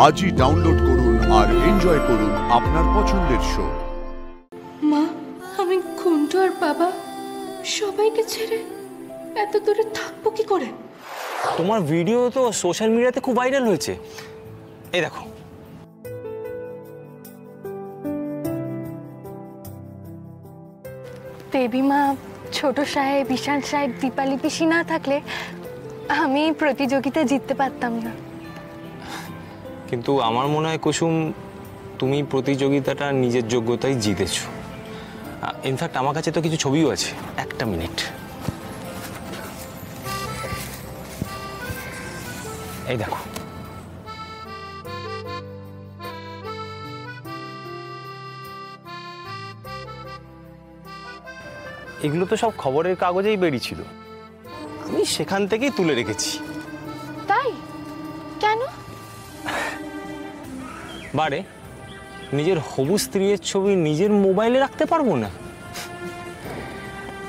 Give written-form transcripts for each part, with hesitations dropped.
আজই ডাউনলোড করুন আর এনজয় করুন আপনার পছন্দের শো। মা, আমি ঘন্টু আর বাবা সবাইকে ছেড়ে এত দূরে থাকবো কি করে? তোমার ভিডিও তো সোশ্যাল মিডিয়াতে খুব ভাইরাল হয়েছে। এই দেখো, দেবীমা, ছোট সাহেব, বিশাল সাহেব, দীপালি পিসি না থাকলে আমি প্রতিযোগিতায় জিততে পারতাম না। কিন্তু আমার মনে হয় কুসুম, তুমি প্রতিযোগিতাটা নিজের যোগ্যতায় জিতেছো। ইনফ্যাক্ট আমার কাছে তো কিছু ছবিও আছে। একটা মিনিট, এই দেখো। এগুলো তো সব খবরের কাগজেই বেরিয়েছিল, আমি সেখান থেকেই তুলে রেখেছি। তাই? কেন? বারে নিজের হবু স্ত্রীর ছবি নিজের মোবাইলে রাখতে পারবো না?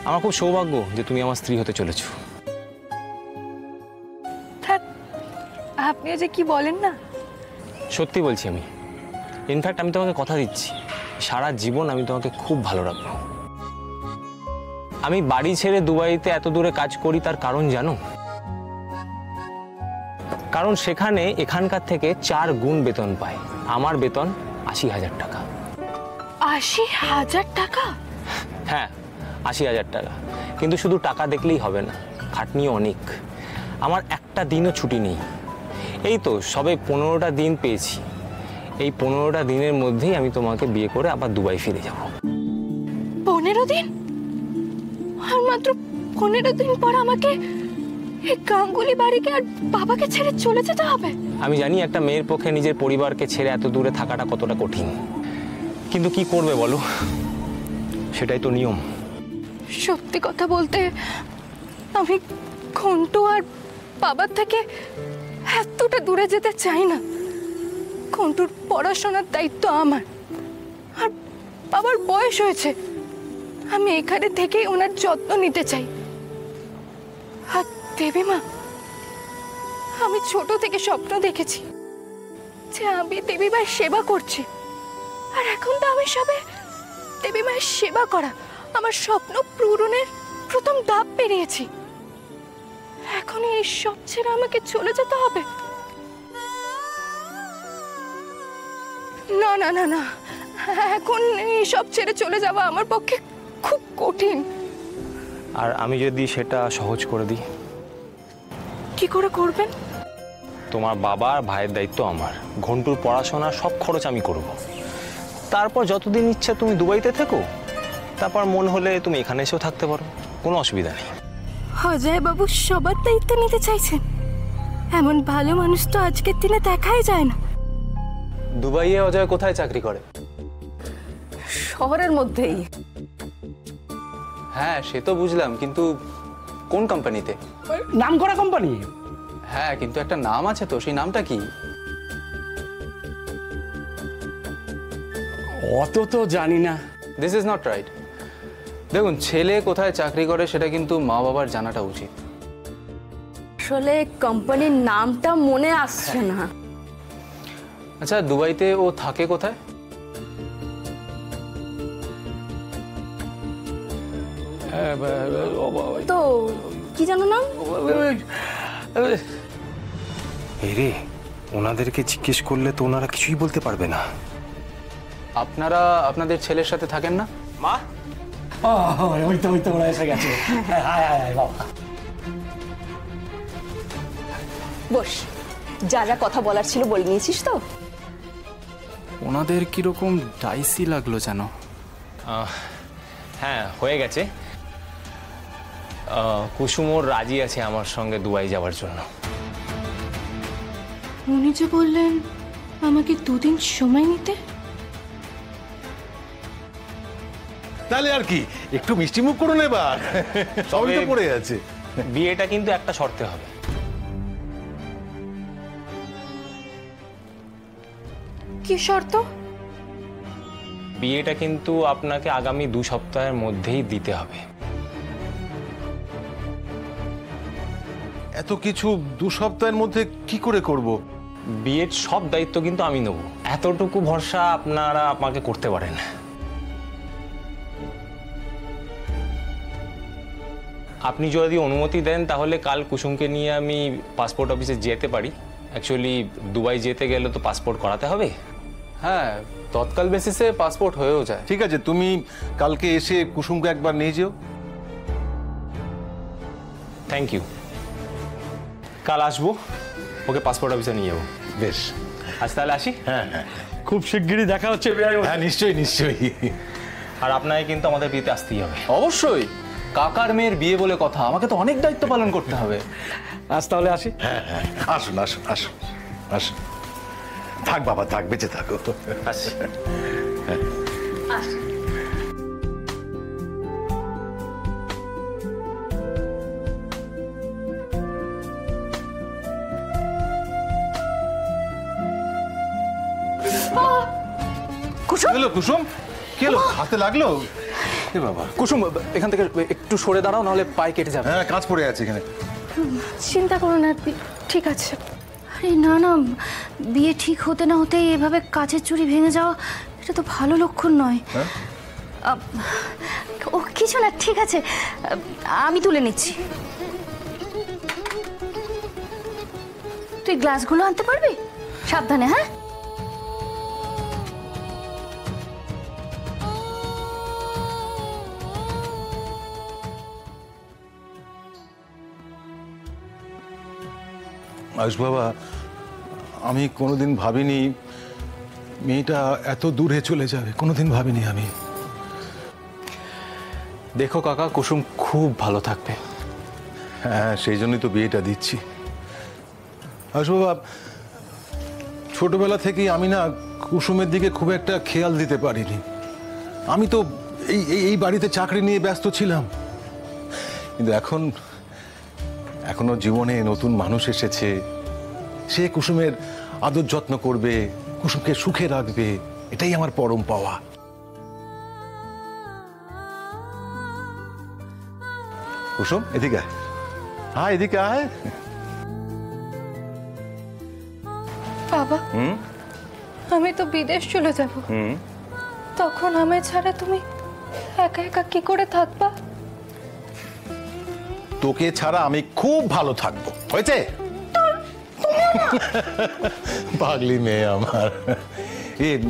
আমার খুব সৌভাগ্য যে তুমি আমার স্ত্রী হতে চলেছো। আপনিও যে কি বলেন না। সত্যি বলছি আমি। ইনফ্যাক্ট আমি তোমাকে কথা দিচ্ছি, সারা জীবন আমি তোমাকে খুব ভালো রাখবো। আমি বাড়ি ছেড়ে দুবাইতে এত দূরে কাজ করি, তার কারণ জানো? কারণ সেখানে এখানকার থেকে 4 গুণ বেতন পায়। আমার বেতন 80,000 টাকা। 80,000 টাকা? হ্যাঁ, 80,000 টাকা। কিন্তু শুধু টাকা দেখলেই হবে না, খাটনিও অনেক। আমার একটা দিনও ছুটি নেই। এই তো সবে 15টা দিন পেয়েছি। এই 15টা দিনের মধ্যেই আমি তোমাকে বিয়ে করে আবার দুবাই ফিরে যাব। 15 দিন? আর মাত্র 15 দিন পর আমাকে এই গাঙ্গুলি বাড়িকে আর বাবাকে ছেড়ে চলে যেতে হবে? আমি জানি একটা মেয়ের পক্ষে নিজের পরিবারকে ছেড়ে এত দূরে থাকাটা কতটা কঠিন, কিন্তু কি করবে বলো, সেটাই তো নিয়ম। সত্যি কথা বলতে আমি ঘন্টু আর বাবার থেকে এতটা দূরে যেতে চাই না। ঘন্টুর পড়াশোনার দায়িত্ব আমার, আর বাবার বয়স হয়েছে। আমি এখানে থেকেই ওনার যত্ন নিতে চাই। আর দেবীমা, আমি ছোট থেকে স্বপ্ন দেখেছি যে আমি দেবীমায়ের সেবা করছি, আর এখন তো আমি সবে দেবীমায়ের সেবা করা, আমার স্বপ্ন পূরণের প্রথম ধাপ পেরিয়েছি। এখন এই সব ছেড়ে আমাকে চলে যেতে হবে? না না না না, এখন এই সব ছেড়ে চলে যাওয়া আমার পক্ষে খুব কঠিন। আর আমি যদি সেটা সহজ করে দিই? কি করে করবেন? তোমার বাবা আর ভাইয়ের দায়িত্ব আমার। ঘন্টুর পড়াশোনার সব খরচ আমি করব। তারপর যতদিন ইচ্ছা তুমি দুবাইতে থেকো, তারপর মন হলে তুমি এখানে এসেও থাকতে পারো, কোনো অসুবিধা নেই। অজয় বাবু সবার দায়িত্ব নিতে চাইছেন? এমন ভালো মানুষ তো আজকের দিনে দেখাই যায় না। দুবাইয়ে অজয় কোথায় চাকরি করে? শহরের মধ্যেই। হ্যাঁ, সে তো বুঝলাম, কিন্তু কোন কোম্পানিতে? নামকরা কোম্পানি। হ্যাঁ, কিন্তু একটা নাম আছে তো, সেই নামটা কি? অত তো জানি না। This is not right. দেখুন, ছেলে কোথায় চাকরি করে সেটা কিন্তু মা বাবার জানাটা উচিত। আসলে কোম্পানির নামটা মনে আসছে না। আচ্ছা, দুবাইতে ও থাকে কোথায়? তো কি জানো নাম? রে, ওনাদেরকে জিজ্ঞেস করলে তো ওনারা কিছুই বলতে পারবে না। আপনারা আপনাদের ছেলের সাথে থাকেন না? মা, ওই তো ওরা এসে গেছে। বস, যা যা কথা বলার ছিল বলে নিয়েছিস তো? ওনাদের কিরকম ডাইসি লাগলো যেন। হ্যাঁ, হয়ে গেছে। কুসুম ওর রাজি আছে আমার সঙ্গে দুবাই যাওয়ার জন্য। উনি যে বললেন আমাকে 2 দিন সময় নিতে। তাহলে আর কি, একটু মিষ্টি মুখ করুন এবার, সবই তো পড়ে আছে। বিয়েটা কিন্তু একটা শর্তে হবে। কি শর্ত? বিয়েটা কিন্তু আপনাকে আগামী 2 সপ্তাহের মধ্যেই দিতে হবে। এত কিছু 2 সপ্তাহের মধ্যে কি করে করব? বিয়ের সব দায়িত্ব কিন্তু আমি নেব, এতটুকু ভরসা আপনারা আমাকে করতে পারেন। আপনি যদি অনুমতি দেন তাহলে কাল কুসুমকে নিয়ে আমি পাসপোর্ট অফিসে যেতে পারি। অ্যাকচুয়ালি দুবাই যেতে গেলে তো পাসপোর্ট করাতে হবে। হ্যাঁ, তৎকাল বেসিসে পাসপোর্ট হয়েও যায়। ঠিক আছে, তুমি কালকে এসে কুসুমকে একবার নিয়ে যেও। Thank you. কাল আসবো, ওকে পাসপোর্ট অফিসে নিয়ে যাবো। বেশ, আজ তাহলে আসি। হ্যাঁ হ্যাঁ খুব শিগগিরই দেখা হচ্ছে। হ্যাঁ, নিশ্চয়ই নিশ্চয়ই। আর আপনাকে কিন্তু আমাদের বিয়েতে আসতেই হবে। অবশ্যই, কাকার মেয়ের বিয়ে বলে কথা, আমাকে তো অনেক দায়িত্ব পালন করতে হবে। আজ তাহলে আসি। হ্যাঁ হ্যাঁ, আসুন আসুন আসুন আসুন। থাক বাবা, থাক, বেঁচে থাকো। আসি। কুসুম, এলো কুসুম, কি হলো? হাতে লাগলো? এ বাবা, কুসুম, এখান থেকে একটু সরে দাঁড়াও, নাহলে পায়ে কেটে যাবে। হ্যাঁ, কাজ পড়ে আছে এখানে। চিন্তা করো না, ঠিক আছে। আরে না না, বিয়ে ঠিক হতে না হতেই এভাবে কাচের চুড়ি ভেঙে যাওয়া, এটা তো ভালো লক্ষণ নয়। ও কিছু না, ঠিক আছে, আমি তুলে নিচ্ছি। তুই গ্লাসগুলো আনতে পারবি? সাবধানে, হ্যাঁ? আয়ুষ বাবা, আমি কোনোদিন ভাবিনি মেয়েটা এত দূরে চলে যাবে, কোনোদিন ভাবিনি আমি। দেখো কাকা, কুসুম খুব ভালো থাকবে। হ্যাঁ, সেই জন্যই তো বিয়েটা দিচ্ছি। আয়ুষ বাবা, ছোটবেলা থেকেই আমি না কুসুমের দিকে খুব একটা খেয়াল দিতে পারিনি। আমি তো এই বাড়িতে চাকরি নিয়ে ব্যস্ত ছিলাম, কিন্তু এখনো জীবনে নতুন মানুষ এসেছে, সে কুসুমের আদর যত্ন করবে, কুসুমকে সুখে রাখবে, এটাই আমার পরম পাওয়া। কুসুম, এদিকে আয়। হ্যাঁ, এদিকে আয়। বাবা, আমি তো বিদেশ চলে যাব, তখন আমায় ছাড়া তুমি একা একা কি করে থাকবা? তোকে ছাড়া আমি খুব ভালো থাকবো, হয়েছে? পাগলি মেয়ে আমার।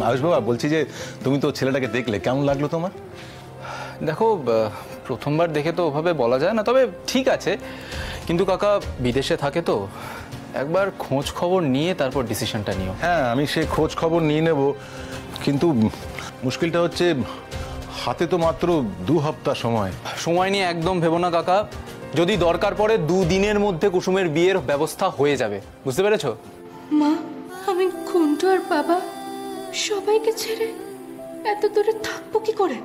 আয়ুষ বাবা, বলছি যে তুমি তো ছেলেটাকে দেখলে, কেমন লাগলো তোমার? দেখো, প্রথমবার দেখে তো ওভাবে বলা যায় না, তবে ঠিক আছে। কিন্তু কাকা বিদেশে থাকে তো, একবার খোঁজ খবর নিয়ে তারপর ডিসিশনটা নিও। হ্যাঁ, আমি সে খোঁজ খবর নিয়ে নেব, কিন্তু মুশকিলটা হচ্ছে হাতে তো মাত্র 2 সপ্তাহ সময়। সময় নিয়ে একদম ভেবো না কাকা, যদি দরকার পড়ে 2 দিনের মধ্যে কুসুমের বিয়ের ব্যবস্থা হয়ে যাবে, বুঝতে পেরেছো? মা, আমি ঘন্টু আর বাবা সবাইকে ছেড়ে এত দূরে থাকবো কি করে?